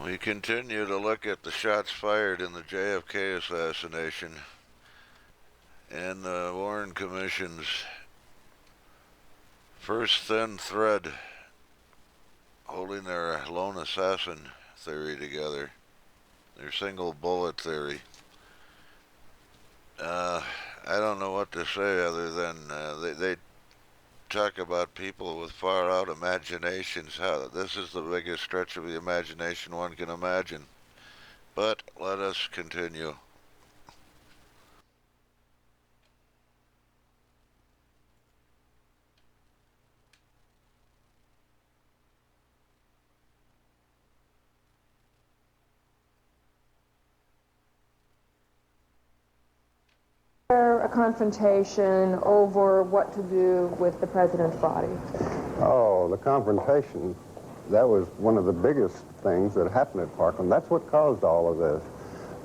We continue to look at the shots fired in the JFK assassination and the Warren Commission's first thin thread holding their lone assassin theory together, their single bullet theory. I don't know what to say other than they talk about people with far out imaginations. How this is the biggest stretch of the imagination one can imagine. But let us continue. A confrontation over what to do with the president's body? Oh, the confrontation, that was one of the biggest things that happened at Parkland. That's what caused all of this,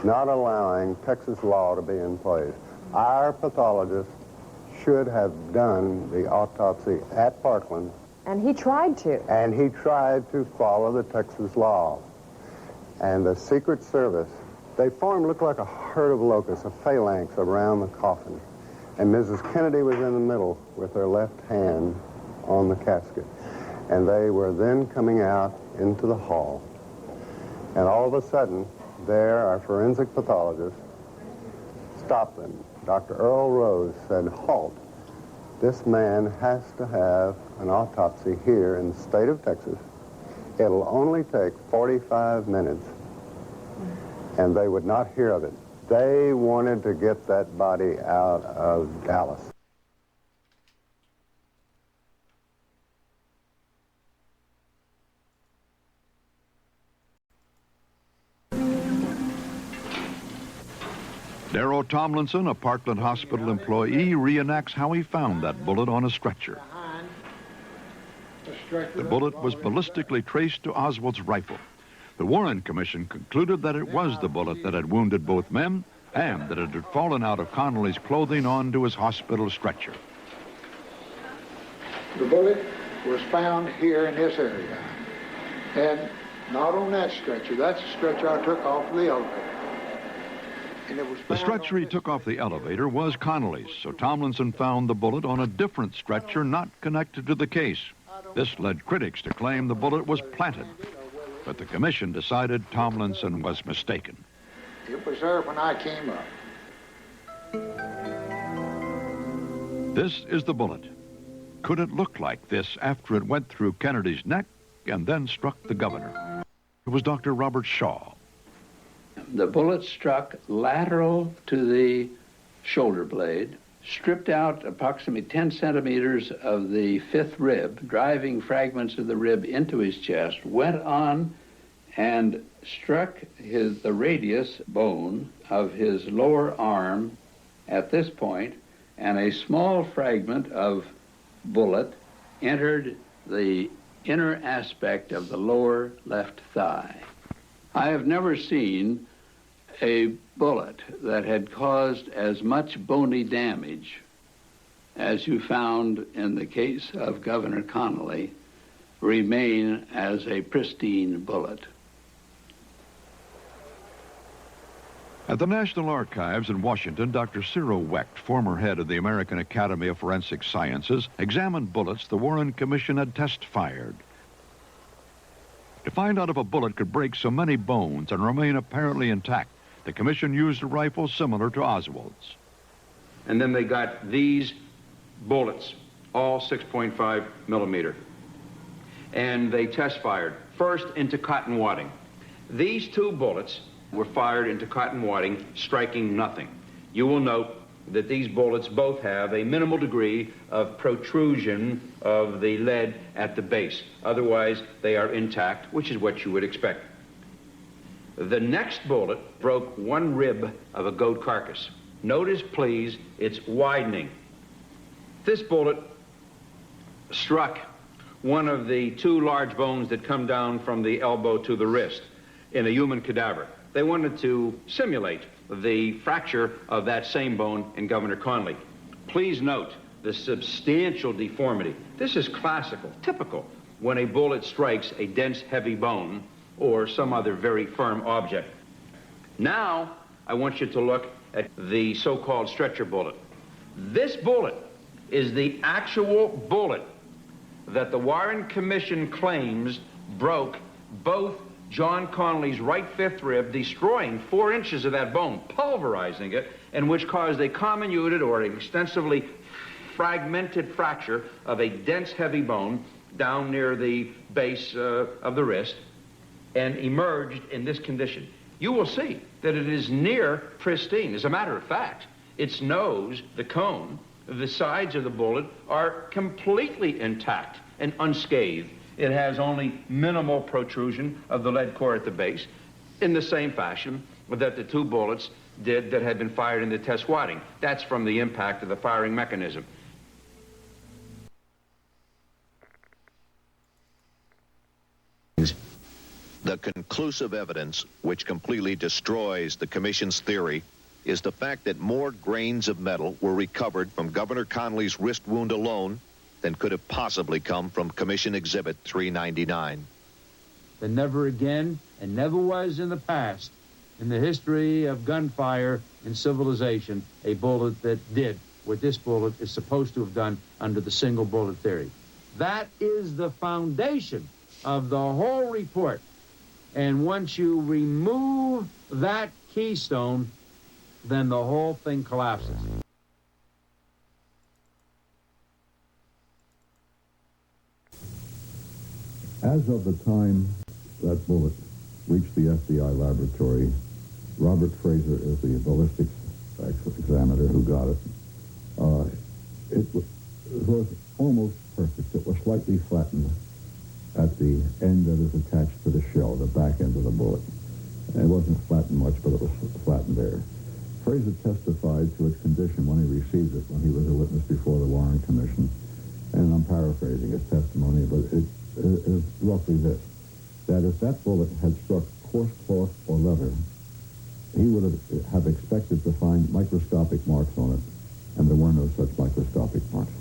not allowing Texas law to be in place. Our pathologist should have done the autopsy at Parkland. And he tried to. And he tried to follow the Texas law. And the Secret Service, they looked like a herd of locusts, a phalanx around the coffin. And Mrs. Kennedy was in the middle with her left hand on the casket. And they were then coming out into the hall. And all of a sudden, there, our forensic pathologist stopped them. Dr. Earl Rose said, "Halt. This man has to have an autopsy here in the state of Texas. It'll only take 45 minutes. And they would not hear of it. They wanted to get that body out of Dallas. Darrow Tomlinson, a Parkland Hospital employee, reenacts how he found that bullet on a stretcher. The bullet was ballistically traced to Oswald's rifle. The Warren Commission concluded that it was the bullet that had wounded both men and that it had fallen out of Connolly's clothing onto his hospital stretcher. The bullet was found here in this area, and not on that stretcher. That's the stretcher I took off the elevator. And it was the stretcher he took off the elevator was Connolly's, so Tomlinson found the bullet on a different stretcher not connected to the case. This led critics to claim the bullet was planted. But the commission decided Tomlinson was mistaken. It was there when I came up. This is the bullet. Could it look like this after it went through Kennedy's neck and then struck the governor? It was Dr. Robert Shaw. The bullet struck lateral to the shoulder blade, stripped out approximately 10 centimeters of the fifth rib, driving fragments of the rib into his chest, went on and struck the radius bone of his lower arm at this point, and a small fragment of bullet entered the inner aspect of the lower left thigh. I have never seen a bullet that had caused as much bony damage as you found in the case of Governor Connolly remain as a pristine bullet. At the National Archives in Washington, Dr. Cyril Wecht, former head of the American Academy of Forensic Sciences, examined bullets the Warren Commission had test-fired. To find out if a bullet could break so many bones and remain apparently intact, the commission used a rifle similar to Oswald's. And then they got these bullets, all 6.5 millimeter. And they test-fired, first into cotton wadding. These two bullets were fired into cotton wadding, striking nothing. You will note that these bullets both have a minimal degree of protrusion of the lead at the base. Otherwise, they are intact, which is what you would expect. The next bullet broke one rib of a goat carcass. Notice, please, it's widening. This bullet struck one of the two large bones that come down from the elbow to the wrist in a human cadaver. They wanted to simulate the fracture of that same bone in Governor Connolly. Please note the substantial deformity. This is classical, typical. When a bullet strikes a dense, heavy bone, or some other very firm object. Now, I want you to look at the so-called stretcher bullet. This bullet is the actual bullet that the Warren Commission claims broke both John Connolly's right fifth rib, destroying 4 inches of that bone, pulverizing it, and which caused a comminuted or extensively fragmented fracture of a dense, heavy bone down near the base of the wrist, and emerged in this condition. You will see that it is near pristine. As a matter of fact, its nose, the cone, the sides of the bullet are completely intact and unscathed. It has only minimal protrusion of the lead core at the base, in the same fashion that the 2 bullets did that had been fired in the test wadding. That's from the impact of the firing mechanism. The conclusive evidence, which completely destroys the Commission's theory, is the fact that more grains of metal were recovered from Governor Connolly's wrist wound alone than could have possibly come from Commission Exhibit 399. There never again, and never was in the past, in the history of gunfire in civilization, a bullet that did what this bullet is supposed to have done under the single bullet theory. That is the foundation of the whole report. And once you remove that keystone, then the whole thing collapses. As of the time that bullet reached the FBI laboratory, Robert Fraser is the ballistics examiner who got it. It was almost perfect. It was slightly flattened at the end that is attached to the shell, the back end of the bullet. And it wasn't flattened much, but it was flattened there. Fraser testified to its condition when he received it, when he was a witness before the Warren Commission. And I'm paraphrasing his testimony, but it is roughly this, that if that bullet had struck coarse cloth or leather, he would have expected to find microscopic marks on it, and there were no such microscopic marks.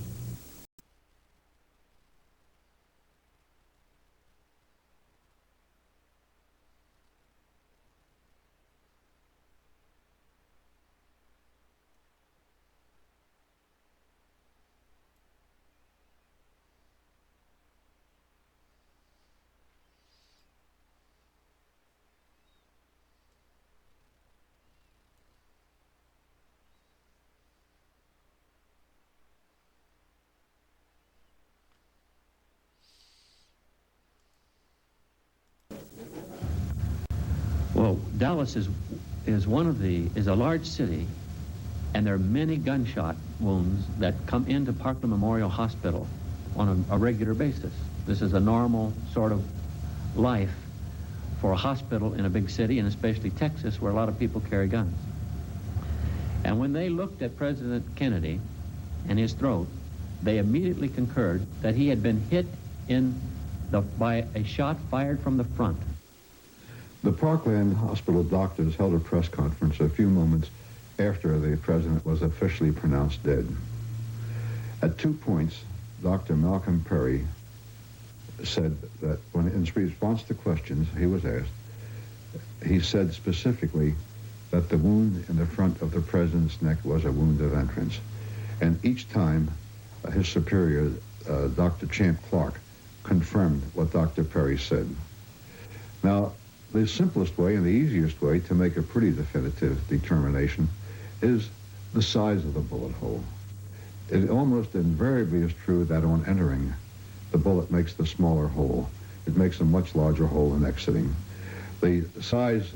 Well, Dallas is a large city, and there are many gunshot wounds that come into Parkland Memorial Hospital on a regular basis. This is a normal sort of life for a hospital in a big city, and especially Texas, where a lot of people carry guns. And when they looked at President Kennedy and his throat, they immediately concurred that he had been hit by a shot fired from the front. The Parkland Hospital doctors held a press conference a few moments after the president was officially pronounced dead. At 2 points, Dr. Malcolm Perry said that when, in response to questions he was asked, he said specifically that the wound in the front of the president's neck was a wound of entrance. And each time, his superior, Dr. Champ Clark, confirmed what Dr. Perry said. Now, the simplest way and the easiest way to make a pretty definitive determination is the size of the bullet hole. It almost invariably is true that on entering, the bullet makes the smaller hole. It makes a much larger hole in exiting. The size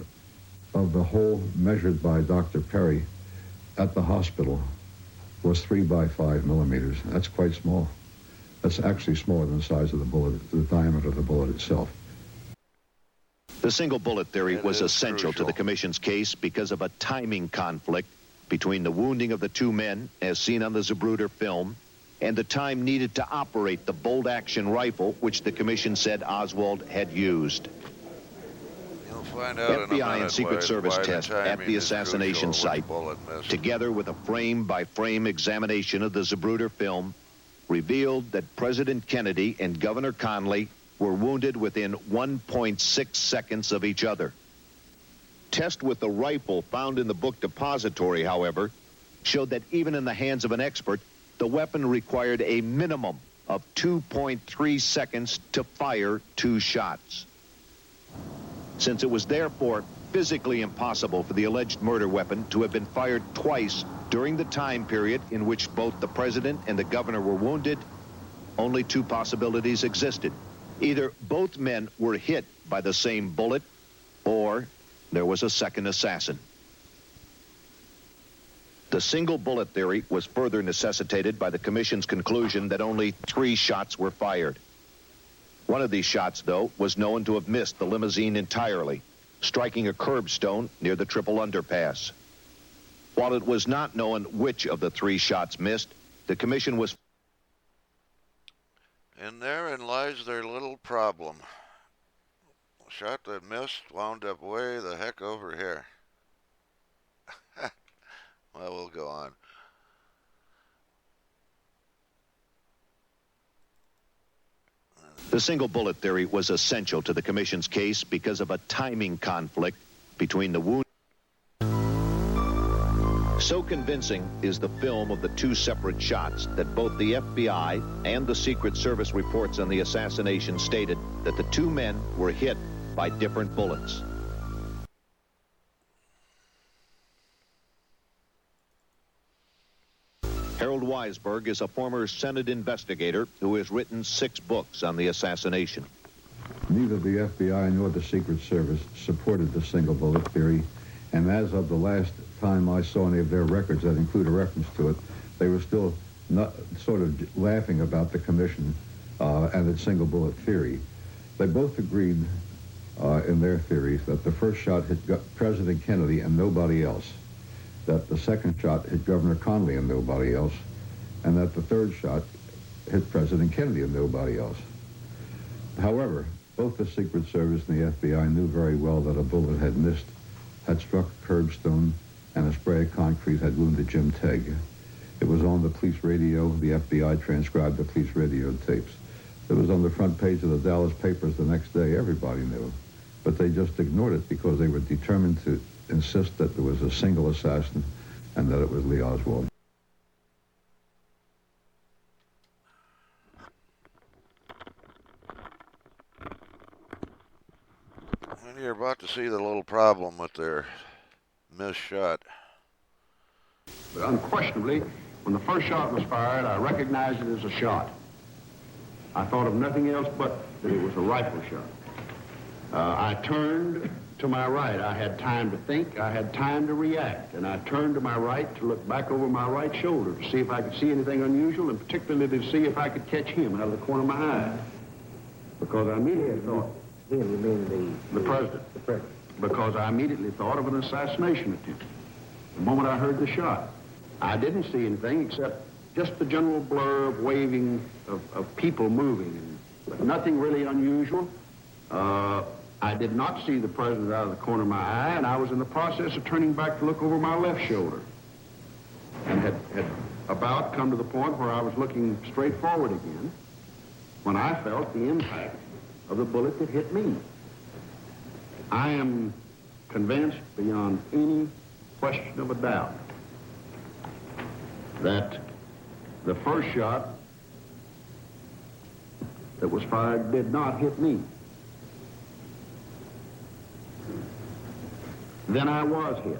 of the hole measured by Dr. Perry at the hospital was 3 by 5 millimeters. That's quite small. That's actually smaller than the size of the bullet, the diameter of the bullet itself. The single bullet theory was essential crucial to the Commission's case because of a timing conflict between the wounding of the 2 men, as seen on the Zapruder film, and the time needed to operate the bolt-action rifle, which the Commission said Oswald had used. You'll find out in a FBI minute and Secret why Service the tests at timing the is assassination crucial, which site, bullet missed. together with a frame-by-frame examination of the Zapruder film, revealed that President Kennedy and Governor Connolly were wounded within 1.6 seconds of each other. Test with the rifle found in the book depository, however, showed that even in the hands of an expert, the weapon required a minimum of 2.3 seconds to fire 2 shots. Since it was therefore physically impossible for the alleged murder weapon to have been fired twice during the time period in which both the president and the governor were wounded, only 2 possibilities existed. Either both men were hit by the same bullet, or there was a second assassin. The single bullet theory was further necessitated by the commission's conclusion that only 3 shots were fired. One of these shots, though, was known to have missed the limousine entirely, striking a curbstone near the triple underpass. While it was not known which of the 3 shots missed, the commission was... And therein lies their little problem. The shot that missed wound up way the heck over here. Well, we'll go on. The single bullet theory was essential to the commission's case because of a timing conflict between the wound. So convincing is the film of the 2 separate shots that both the FBI and the Secret Service reports on the assassination stated that the 2 men were hit by different bullets. Harold Weisberg is a former Senate investigator who has written 6 books on the assassination. Neither the FBI nor the Secret Service supported the single bullet theory, and as of the last time I saw any of their records that include a reference to it, they were still not sort of laughing about the commission and its single bullet theory. They both agreed in their theories that the first shot hit President Kennedy and nobody else, that the second shot hit Governor Connally and nobody else, and that the third shot hit President Kennedy and nobody else. However, both the Secret Service and the FBI knew very well that a bullet had missed, had struck a curbstone, and a spray of concrete had wounded Jim Tegg. It was on the police radio. The FBI transcribed the police radio tapes. It was on the front page of the Dallas papers the next day. Everybody knew. But they just ignored it because they were determined to insist that there was a single assassin and that it was Lee Oswald. And you're about to see the little problem with their missed shot. But unquestionably, when the first shot was fired, I recognized it as a shot. I thought of nothing else but that it was a rifle shot. I turned to my right. I had time to think. I had time to react. And I turned to my right to look back over my right shoulder to see if I could see anything unusual, and particularly to see if I could catch him out of the corner of my eye. Because I immediately thought... Him, you mean the president. The president. Because I immediately thought of an assassination attempt. The moment I heard the shot, I didn't see anything except just the general blur of waving of people moving, but nothing really unusual. I did not see the president out of the corner of my eye, and I was in the process of turning back to look over my left shoulder, and had about come to the point where I was looking straight forward again when I felt the impact of the bullet that hit me. I am convinced beyond any question of a doubt that the first shot that was fired did not hit me. Then I was hit.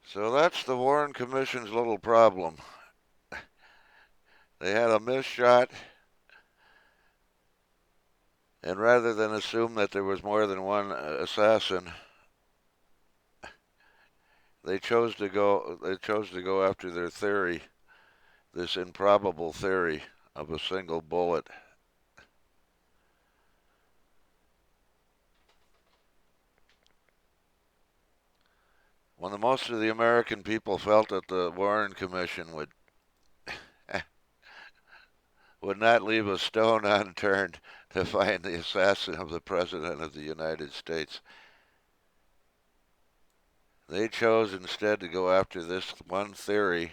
So that's the Warren Commission's little problem. They had a missed shot, and rather than assume that there was more than one assassin, they chose to go after their theory, this improbable theory of a single bullet. When most of the American people felt that the Warren Commission would not leave a stone unturned to find the assassin of the President of the United States, they chose instead to go after this one theory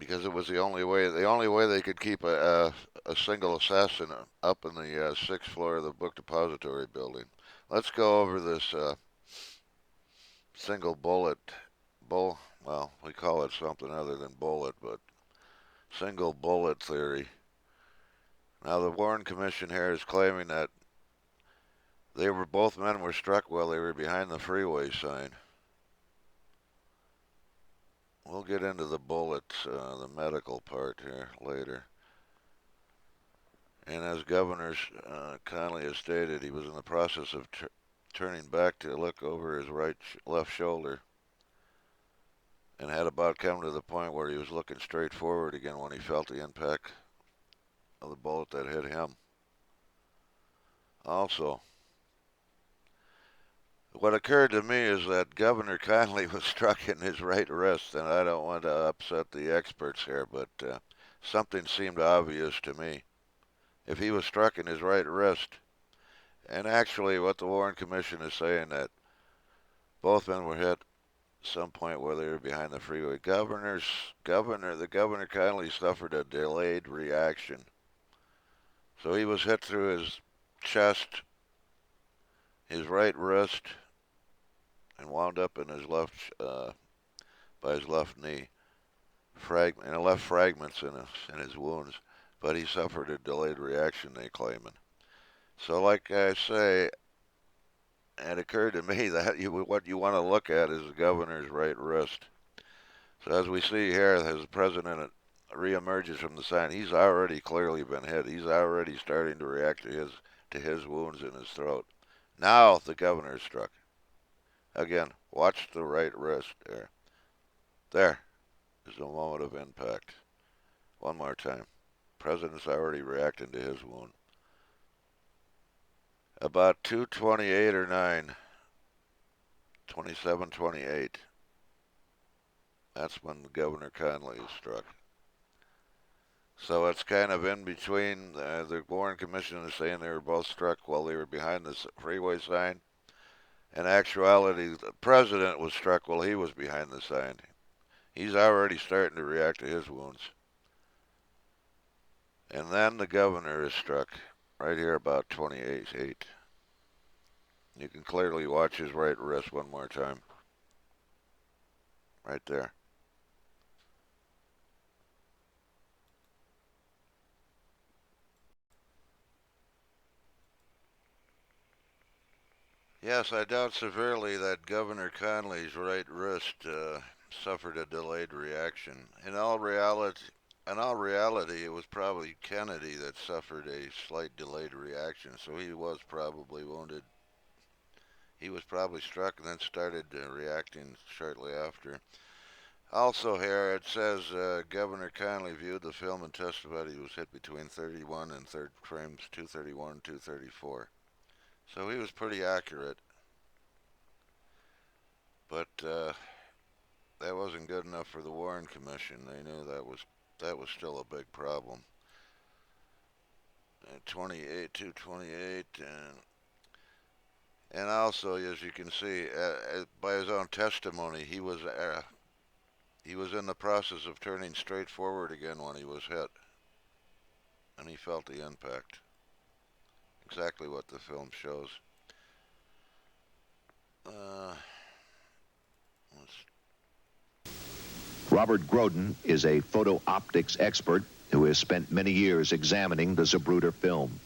because it was the only way they could keep a single assassin up in the sixth floor of the book depository building. Let's go over this single bullet, well, we call it something other than bullet, but single bullet theory. Now, the Warren Commission here is claiming that both men were struck while they were behind the freeway sign. We'll get into the bullets, the medical part here later. And as Governor Connally has stated, he was in the process of turning back to look over his left shoulder, and had about come to the point where he was looking straight forward again when he felt the impact of the bullet that hit him. Also, what occurred to me is that Governor Connally was struck in his right wrist, and I don't want to upset the experts here, but something seemed obvious to me. If he was struck in his right wrist, and actually what the Warren Commission is saying, that both men were hit at some point where they were behind the freeway. The Governor Connally suffered a delayed reaction. So he was hit through his chest, his right wrist, and wound up in his by his left knee. And left fragments in his wounds, but he suffered a delayed reaction, they claiming. So, like I say, it occurred to me that what you want to look at is the governor's right wrist. So, as we see here, as the president reemerges from the sign, he's already clearly been hit. He's already starting to react to his wounds in his throat. Now the governor is struck. Again, watch the right wrist there. There is the moment of impact. One more time. President's already reacting to his wound. About 2:28 or 9, 27:28. That's when Governor Connally is struck. So it's kind of in between. The Warren Commission is saying they were both struck while they were behind the freeway sign. In actuality, the president was struck while he was behind the sign. He's already starting to react to his wounds. And then the governor is struck right here about 28:8. You can clearly watch his right wrist one more time. Right there. Yes, I doubt severely that Governor Connally's right wrist suffered a delayed reaction. In all reality, it was probably Kennedy that suffered a slight delayed reaction, so he was probably wounded. He was probably struck and then started reacting shortly after. Also here, it says Governor Connally viewed the film and testified he was hit between 31 and frames 231 and 234. So he was pretty accurate. But that wasn't good enough for the Warren Commission. They knew that was still a big problem. 228, and also, as you can see, by his own testimony, he was in the process of turning straight forward again when he was hit, and he felt the impact. Exactly what the film shows. Robert Grodin is a photo optics expert who has spent many years examining the Zapruder film.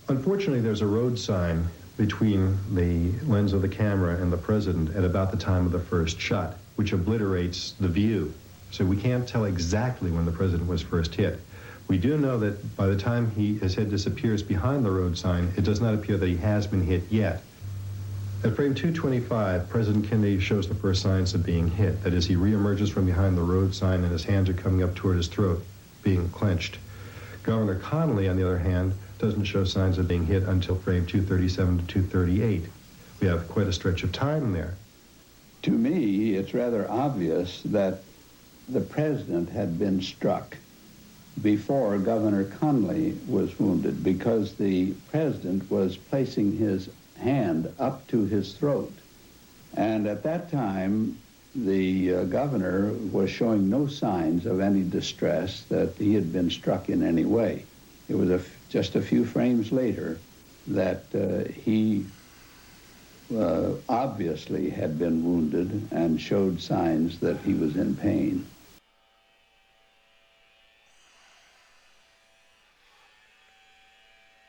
Unfortunately, there's a road sign between the lens of the camera and the president at about the time of the first shot, which obliterates the view. So we can't tell exactly when the president was first hit. We do know that by the time his head disappears behind the road sign, it does not appear that he has been hit yet. At frame 225, President Kennedy shows the first signs of being hit. That is, he reemerges from behind the road sign and his hands are coming up toward his throat, being clenched. Governor Connally, on the other hand, doesn't show signs of being hit until frame 237 to 238. We have quite a stretch of time there. To me, it's rather obvious that the president had been struck before Governor Connally was wounded, because the president was placing his hand up to his throat. And at that time, the governor was showing no signs of any distress that he had been struck in any way. It was just a few frames later that he obviously had been wounded and showed signs that he was in pain.